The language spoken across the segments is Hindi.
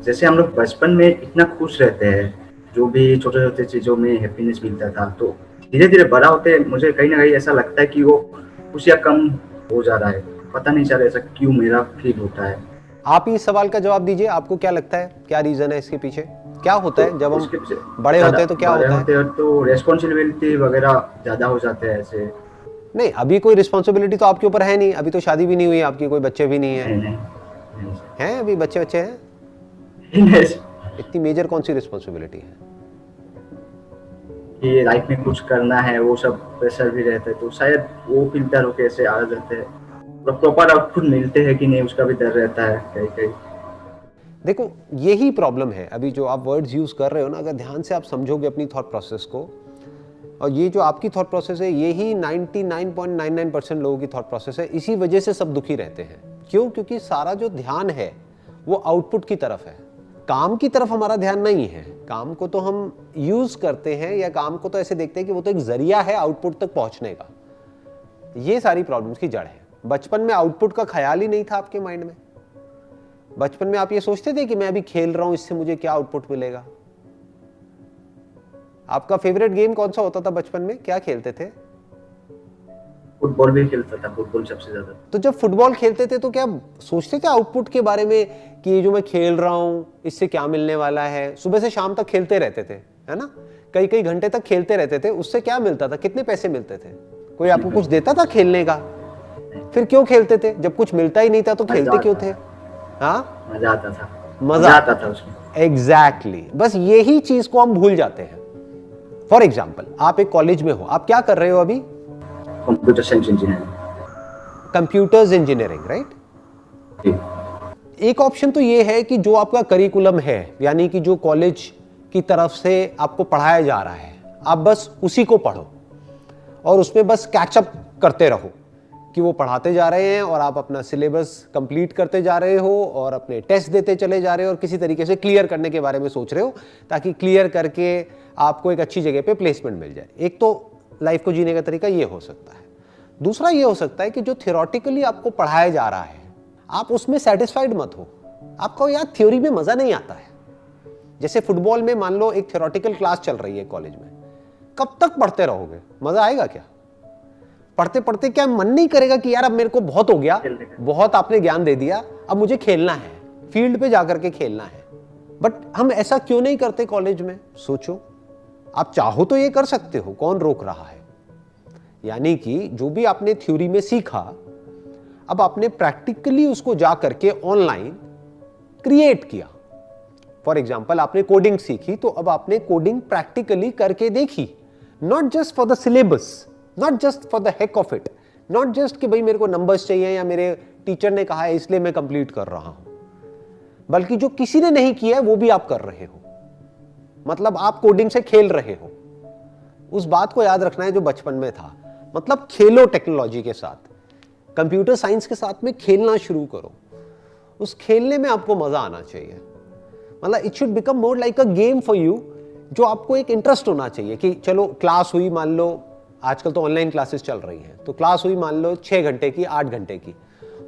जैसे हम लोग बचपन में इतना खुश रहते हैं, जो भी छोटे छोटे चीजों में हैप्पीनेस मिलता था, तो धीरे धीरे बड़ा होते मुझे कहीं ना कहीं ऐसा लगता है कि वो खुशियाँ कम हो जा रहा है। पता नहीं चल ऐसा क्यों मेरा फील होता है। आप इस सवाल का जवाब दीजिए, आपको क्या लगता है, क्या रीजन है इसके पीछे? क्या होता तो है जब हम इसके पीछे बड़े होते ज्यादा हैं तो क्या बड़े होता होते है? हैं तो रेस्पॉन्सिबिलिटी वगैरह ज्यादा हो जाते हैं ऐसे। नहीं, अभी कोई रिस्पॉन्सिबिलिटी तो आपके ऊपर है नहीं, अभी तो शादी भी नहीं हुई आपकी, कोई बच्चे भी नहीं है। नहीं नहीं नहीं हैं अभी बच्चे बच्चे हैं? नहीं, इतनी मेजर कौन सी रिस्पॉन्सिबिलिटी है? कि लाइफ में कुछ करना है, वो सब प्रेशर भी रहता है, तो शायद वो फिल्टर होके ऐसे आ जाते हैं। प्रॉपर आउटपुट मिलते हैं कि नहीं उसका भी डर रहता है कहीं कहीं। देखो, यही प्रॉब्लम है। अभी जो आप वर्ड्स यूज कर रहे हो ना, अगर ध्यान से आप समझोगे अपनी थॉट प्रोसेस को, और ये जो आपकी थॉट प्रोसेस है यही 99.99% लोगों की थॉट प्रोसेस है। इसी वजह से सब दुखी रहते हैं। क्यों? क्योंकि सारा जो ध्यान है वो आउटपुट की तरफ है, काम की तरफ हमारा ध्यान नहीं है। काम को तो हम यूज करते हैं, या काम को तो ऐसे देखते हैं कि वो तो एक जरिया है आउटपुट तक पहुंचने का। ये सारी प्रॉब्लम्स की जड़ है। बचपन में आउटपुट का ख्याल ही नहीं था आपके माइंड में। बचपन में आप ये सोचते थे कि मैं अभी खेल रहा हूं, इससे मुझे क्या आउटपुट मिलेगा? आपका फेवरेट गेम कौन सा होता था बचपन में? क्या खेलते थे? फुटबॉल भी खेलता था, फुटबॉल सबसे ज्यादा। तो जब फुटबॉल खेलते थे तो क्या सोचते थे आउटपुट के बारे में कि ये जो मैं खेल रहा हूं इससे क्या मिलने वाला है? सुबह से शाम तक खेलते रहते थे, है ना? कई कई घंटे तक खेलते रहते थे। उससे क्या मिलता था? कितने पैसे मिलते थे? कोई आपको कुछ देता था खेलने का? फिर क्यों खेलते थे? जब कुछ मिलता ही नहीं था तो खेलते क्यों थे? हाँ, मजा आता था। मजा आता था उसमें। एग्जैक्टली। बस यही चीज को हम भूल जाते हैं। फॉर एग्जाम्पल, आप एक कॉलेज में हो, आप क्या कर रहे हो अभी? Computer science engineering. Computers engineering, right? एक ऑप्शन तो ये है कि जो आपका करिकुलम है, यानी कि जो कॉलेज की तरफ से आपको पढ़ाया जा रहा है, आप बस उसी को पढ़ो और उसमें बस कैचअप करते रहो कि वो पढ़ाते जा रहे हैं और आप अपना सिलेबस कंप्लीट करते जा रहे हो और अपने टेस्ट देते चले जा रहे हो और किसी तरीके से क्लियर करने के बारे में सोच रहे हो, ताकि क्लियर करके आपको एक अच्छी जगह पे प्लेसमेंट मिल जाए। एक तो लाइफ को जीने का तरीका ये हो सकता है। दूसरा ये हो सकता है कि जो थियोरेटिकली आपको पढ़ाया जा रहा है, आप उसमें सेटिस्फाइड मत हो। आपको यार थ्योरी में मजा नहीं आता है। जैसे फुटबॉल में मान लो एक थियोरेटिकल क्लास चल रही है कॉलेज में, कब तक पढ़ते रहोगे? मजा आएगा क्या? पढ़ते पढ़ते क्या मन नहीं करेगा कि यार अब मेरे को बहुत हो गया, बहुत आपने ज्ञान दे दिया, अब मुझे खेलना है, फील्ड पे जाकर के खेलना है? बट हम ऐसा क्यों नहीं करते कॉलेज में? सोचो, आप चाहो तो ये कर सकते हो, कौन रोक रहा है? यानी कि जो भी आपने थ्योरी में सीखा, अब आपने प्रैक्टिकली उसको जा करके ऑनलाइन क्रिएट किया। फॉर एग्जाम्पल, आपने कोडिंग सीखी तो अब आपने कोडिंग प्रैक्टिकली करके देखी। Not just for the syllabus, not just for the heck of it, not just कि भाई मेरे को नंबर्स चाहिए या मेरे टीचर ने कहा है इसलिए मैं कंप्लीट कर रहा हूं, बल्कि जो किसी ने नहीं किया है वो भी आप कर रहे हो। मतलब आप कोडिंग से खेल रहे हो। उस बात को याद रखना है जो बचपन में था। मतलब खेलो टेक्नोलॉजी के साथ, कंप्यूटर साइंस के साथ में खेलना शुरू करो। उस खेलने में आपको मजा आना चाहिए। मतलब it should become more like a game for you, जो आपको एक इंटरेस्ट होना चाहिए कि चलो क्लास हुई, मान लो आजकल तो ऑनलाइन क्लासेस चल रही हैं, तो क्लास हुई मान लो 6 घंटे की, 8 घंटे की,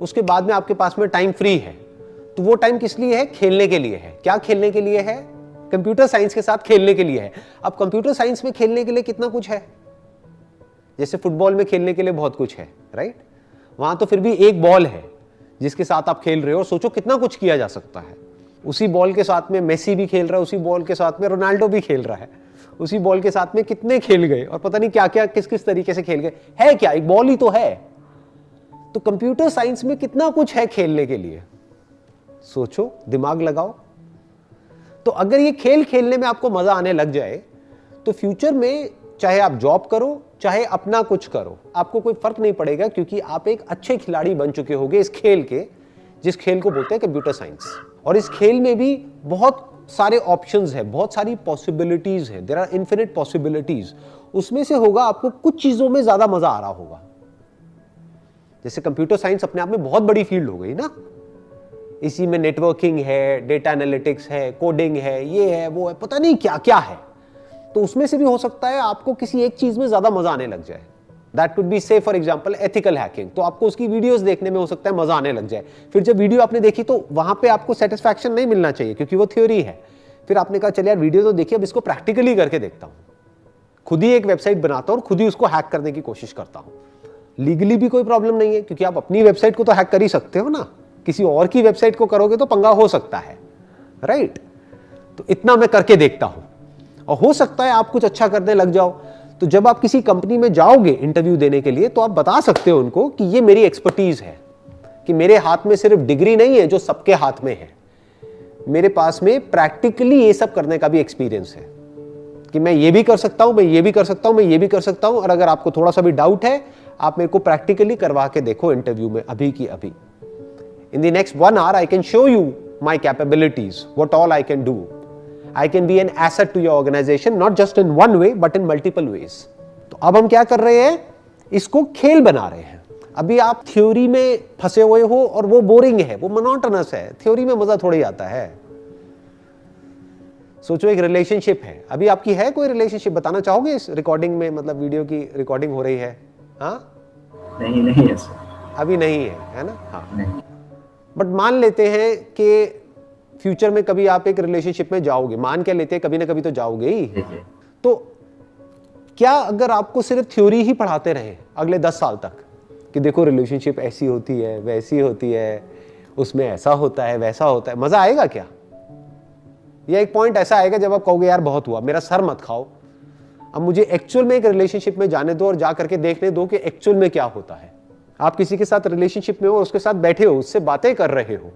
उसके बाद में आपके पास में टाइम फ्री है, तो वो टाइम किस लिए है? खेलने के लिए है। क्या खेलने के लिए है? कंप्यूटर साइंस के साथ खेलने के लिए है। अब कंप्यूटर साइंस में खेलने के लिए कितना कुछ है। जैसे फुटबॉल में खेलने के लिए बहुत कुछ है, राइट? वहां तो फिर भी एक बॉल है जिसके साथ आप खेल रहे हो, और सोचो कितना कुछ किया जा सकता है। उसी बॉल के साथ में मेसी भी खेल रहा है, उसी बॉल के साथ में रोनाल्डो भी खेल रहा है, उसी बॉल के साथ में कितने खेल गए और पता नहीं क्या क्या किस किस तरीके से खेल गए। है क्या? एक बॉल ही तो है। तो कंप्यूटर साइंस में कितना कुछ है खेलने के लिए। सोचो, दिमाग लगाओ। तो अगर ये खेल खेलने में आपको मजा आने लग जाए, तो फ्यूचर में चाहे आप जॉब करो चाहे अपना कुछ करो, आपको कोई फर्क नहीं पड़ेगा, क्योंकि आप एक अच्छे खिलाड़ी बन चुके होगे इस खेल के, जिस खेल को बोलते हैं कंप्यूटर साइंस। और इस खेल में भी बहुत सारे ऑप्शंस हैं, बहुत सारी पॉसिबिलिटीज हैं। There are infinite possibilities. उसमें से होगा आपको कुछ चीजों में ज्यादा मजा आ रहा होगा। जैसे कंप्यूटर साइंस अपने आप में बहुत बड़ी फील्ड हो गई ना, इसी में नेटवर्किंग है, डेटा एनालिटिक्स है, कोडिंग है, ये है, वो है, पता नहीं क्या क्या है। तो उसमें से भी हो सकता है आपको किसी एक चीज में ज्यादा मजा आने लग जाए। दैट वुड बी से फॉर एग्जांपल एथिकल हैकिंग। तो आपको उसकी वीडियोस देखने में हो सकता है मजा आने लग जाए। फिर जब वीडियो आपने देखी तो वहां पे आपको सेटिस्फैक्शन नहीं मिलना चाहिए क्योंकि वो थ्योरी है। फिर आपने कहा चल यार वीडियो तो देखिए, अब इसको प्रैक्टिकली करके देखता हूं, खुद ही एक वेबसाइट बनाता हूं और खुद ही उसको हैक करने की कोशिश करता हूं। लीगली भी कोई प्रॉब्लम नहीं है क्योंकि आप अपनी वेबसाइट को तो हैक कर ही सकते हो ना, किसी और की वेबसाइट को करोगे तो पंगा हो सकता है, राइट। तो इतना मैं करके देखता हूं और हो सकता है आप कुछ अच्छा करने लग जाओ। तो जब आप किसी कंपनी में जाओगे इंटरव्यू देने के लिए तो आप बता सकते हो उनको कि ये मेरी एक्सपर्टीज है, कि मेरे हाथ में सिर्फ डिग्री नहीं है जो सबके हाथ में है, मेरे पास में प्रैक्टिकली ये सब करने का भी एक्सपीरियंस है, कि मैं ये भी कर सकता हूं, मैं ये भी कर सकता हूं, मैं ये भी कर सकता हूं। और अगर आपको थोड़ा सा भी डाउट है आप मेरे को प्रैक्टिकली करवा के देखो इंटरव्यू में अभी की अभी। In the next 1 hour I can show you my capabilities, what all I can do. I can be an asset to your organization, not just in one way, but in multiple ways. तो अब हम क्या कर रहे हैं, इसको खेल बना रहे हैं। अभी आप थ्योरी में फंसे हुए हो और वो बोरिंग है, वो मोनोटोनस है, थ्योरी में मजा थोड़ी आता है। सोचो एक रिलेशनशिप है, अभी आपकी है कोई रिलेशनशिप, बताना चाहोगे इस रिकॉर्डिंग में, मतलब वीडियो की रिकॉर्डिंग हो रही है? हाँ नहीं है सर, अभी नहीं है ना? हाँ नहीं। बट मान लेते हैं कि फ्यूचर में कभी आप एक रिलेशनशिप में जाओगे, मान क्या लेते हैं, कभी ना कभी तो जाओगे ही। तो क्या अगर आपको सिर्फ थ्योरी ही पढ़ाते रहे अगले 10 साल तक कि देखो रिलेशनशिप ऐसी होती है, वैसी होती है, उसमें ऐसा होता है, वैसा होता है, मजा आएगा क्या? या एक पॉइंट ऐसा आएगा जब आप कहोगे यार बहुत हुआ, मेरा सर मत खाओ, अब मुझे एक्चुअल में एक रिलेशनशिप में जाने दो और जा करके देखने दो कि एक्चुअल में क्या होता है। आप किसी के साथ रिलेशनशिप में हो, उसके साथ बैठे हो, उससे बातें कर रहे हो,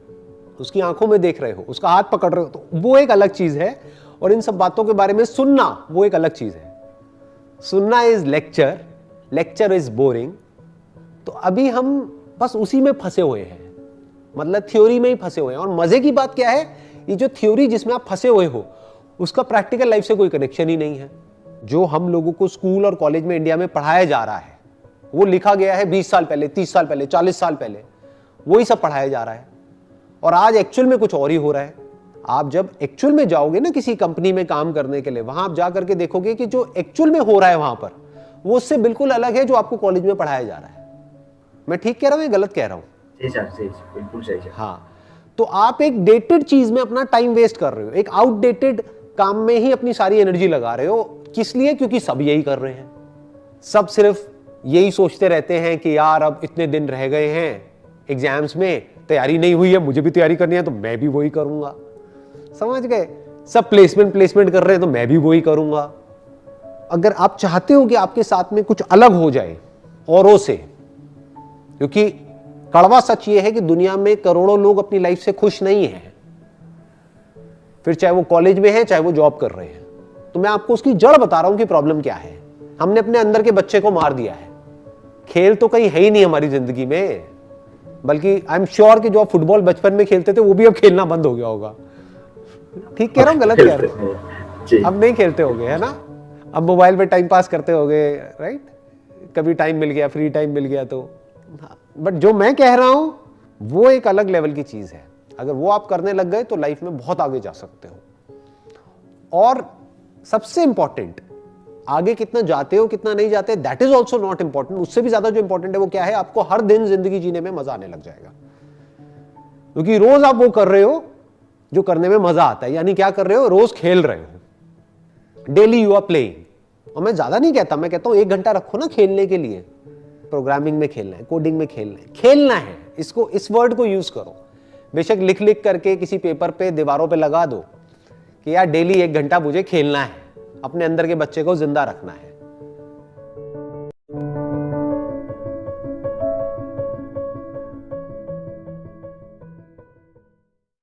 उसकी आंखों में देख रहे हो, उसका हाथ पकड़ रहे हो, तो वो एक अलग चीज है। और इन सब बातों के बारे में सुनना वो एक अलग चीज है। सुनना is lecture, lecture is boring. तो अभी हम बस उसी में फंसे हुए हैं, मतलब थ्योरी में ही फंसे हुए हैं। और मजे की बात क्या है, ये जो थ्योरी जिसमें आप फंसे हुए हो उसका प्रैक्टिकल लाइफ से कोई कनेक्शन ही नहीं है। जो हम लोगों को स्कूल और कॉलेज में इंडिया में पढ़ाया जा रहा है वो लिखा गया है 20 साल पहले, 30 साल पहले, 40 साल पहले, वही सब पढ़ाया जा रहा है। और आज एक्चुअल में कुछ और ही हो रहा है। आप जब एक्चुअल में जाओगे ना किसी कंपनी में काम करने के लिए, वहां आप जा करके देखोगे कि जो एक्चुअल में हो रहा है वहां पर वो उससे बिल्कुल अलग है जो आपको कॉलेज में पढ़ाया जा रहा है। मैं ठीक कह रहा हूं या गलत कह रहा हूं? बिल्कुल सही है। हाँ, तो आप एक डेटेड चीज में अपना टाइम वेस्ट कर रहे हो, एक आउटडेटेड काम में ही अपनी सारी एनर्जी लगा रहे हो। किस लिए? क्योंकि सब यही कर रहे हैं, सब सिर्फ यही सोचते रहते हैं कि यार अब इतने दिन रह गए हैं एग्जाम्स में, तैयारी नहीं हुई है, मुझे भी तैयारी करनी है तो मैं भी वही करूंगा। समझ गए? सब प्लेसमेंट कर रहे हैं तो मैं भी वही करूंगा। अगर आप चाहते हो कि आपके साथ में कुछ अलग हो जाए औरों से, क्योंकि कड़वा सच ये है कि दुनिया में करोड़ों लोग अपनी लाइफ से खुश नहीं हैं, फिर चाहे वो कॉलेज में है चाहे वो जॉब कर रहे हैं। तो मैं आपको उसकी जड़ बता रहा हूं कि प्रॉब्लम क्या है। हमने अपने अंदर के बच्चे को मार दिया है। खेल तो कहीं है ही नहीं हमारी जिंदगी में, बल्कि आई एम श्योर कि जो आप फुटबॉल बचपन में खेलते थे वो भी अब खेलना बंद हो गया होगा। ठीक कह रहा हूं, गलत कह रहा हूं? अब नहीं खेलते होगे, है ना? अब मोबाइल पे टाइम पास करते होगे, राइट? कभी टाइम मिल गया, फ्री टाइम मिल गया तो। बट जो मैं कह रहा हूं वो एक अलग लेवल की चीज है। अगर वो आप करने लग गए तो लाइफ में बहुत आगे जा सकते हो। और सबसे इंपॉर्टेंट, आगे कितना जाते हो कितना नहीं जाते, that is also not important. उससे भी ज्यादा जो इंपॉर्टेंट है वो क्या है, आपको हर दिन जिंदगी जीने में मजा आने लग जाएगा, क्योंकि रोज आप वो कर रहे हो जो करने में मजा आता है। यानी क्या कर रहे हो, रोज खेल रहे हो, डेली यू आर प्लेइंग। और मैं ज्यादा नहीं कहता, मैं कहता हूं 1 घंटा रखो ना खेलने के लिए। प्रोग्रामिंग में खेलना है, कोडिंग में खेलना है, इसको, इस वर्ड को यूज करो। बेशक लिख लिख करके किसी पेपर पे, दीवारों पे लगा दो कि यार डेली 1 घंटा मुझे खेलना है, अपने अंदर के बच्चे को जिंदा रखना है।